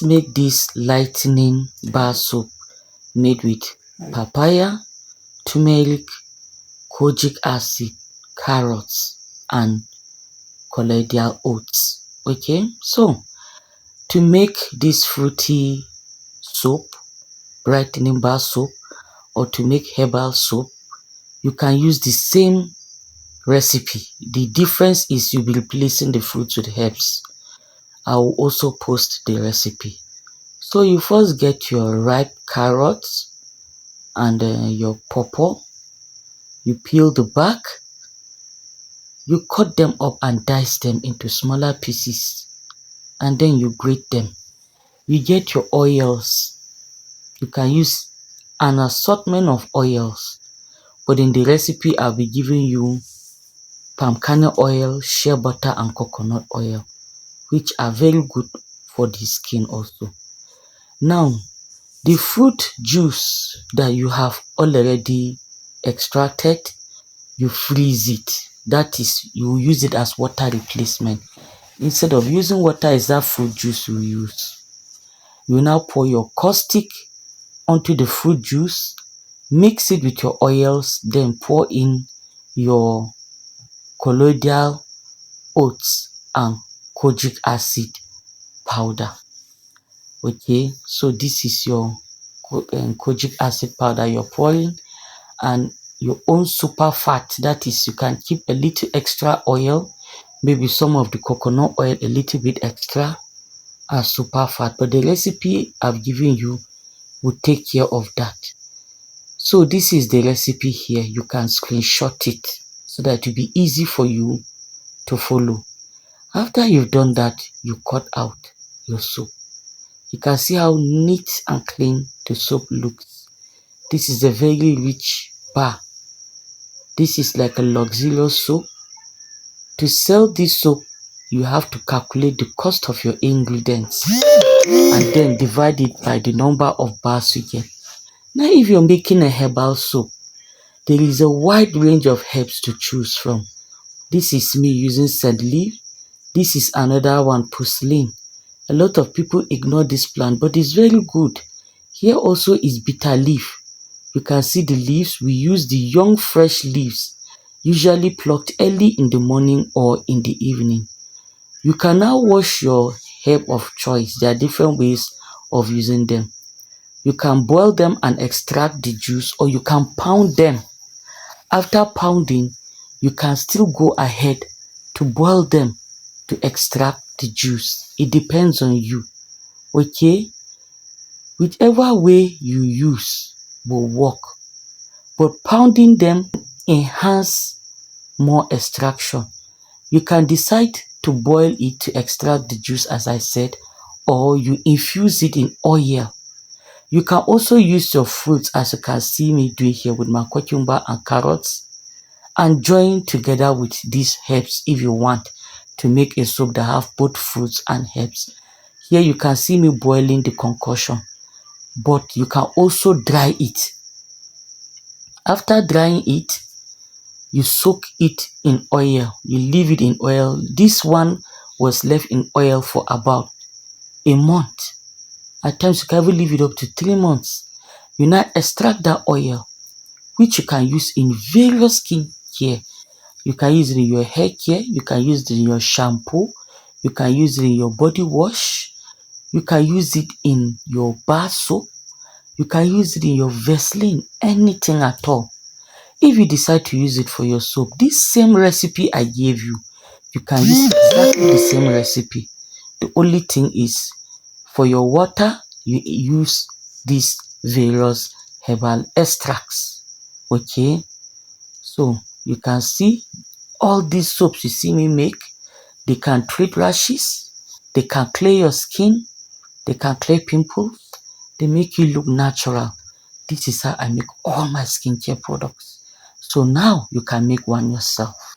Make this lightening bar soap made with papaya, turmeric, kojic acid, carrots, and colloidal oats. Okay, so to make this fruity soap, brightening bar soap, or to make herbal soap, you can use the same recipe. The difference is you'll be replacing the fruits with herbs. I will also post the recipe. So you first get your ripe carrots and your pawpaw. You peel the back. You cut them up and dice them into smaller pieces, and then you grate them. You get your oils. You can use an assortment of oils, but in the recipe I'll be giving you palm kernel oil, shea butter, and coconut oil, which are very good for the skin also. Now, the fruit juice that you have already extracted, you freeze it. That is, you use it as water replacement. Instead of using water, is that fruit juice you use. You now pour your caustic onto the fruit juice, mix it with your oils, then pour in your colloidal oats and kojic acid powder. Okay, so this is your kojic acid powder you're pouring, and your own super fat. That is, you can keep a little extra oil, maybe some of the coconut oil, a little bit extra as super fat, but the recipe I've given you will take care of that. So this is the recipe here. You can screenshot it so that it will be easy for you to follow. After you've done that, you cut out your soap. You can see how neat and clean the soap looks. This is a very rich bar. This is like a luxurious soap. To sell this soap, you have to calculate the cost of your ingredients and then divide it by the number of bars you get. Now, if you're making a herbal soap, there is a wide range of herbs to choose from. This is me using scent leaf. This is another one, porcelain. A lot of people ignore this plant, but it's very good. Here also is bitter leaf. You can see the leaves. We use the young fresh leaves, usually plucked early in the morning or in the evening. You can now wash your herb of choice. There are different ways of using them. You can boil them and extract the juice, or you can pound them. After pounding, you can still go ahead to boil them to extract the juice. It depends on you. Okay? Whichever way you use will work. But pounding them enhance more extraction. You can decide to boil it to extract the juice, as I said, or you infuse it in oil. You can also use your fruits, as you can see me doing here with my cucumber and carrots, and join together with these herbs if you want to make a soap that have both fruits and herbs. Here you can see me boiling the concoction, but you can also dry it. After drying it, you soak it in oil. You leave it in oil. This one was left in oil for about a month. At times you can even leave it up to 3 months. You now extract that oil, which you can use in various skin care. You can use it in your hair care. You can use it in your shampoo. You can use it in your body wash. You can use it in your bar soap. You can use it in your Vaseline, anything at all. If you decide to use it for your soap, this same recipe I gave you, you can use exactly the same recipe. The only thing is, for your water, you use these various herbal extracts. Okay? So, you can see all these soaps you see me make, they can treat rashes, they can clear your skin, they can clear pimples, they make you look natural. This is how I make all my skincare products. So now you can make one yourself.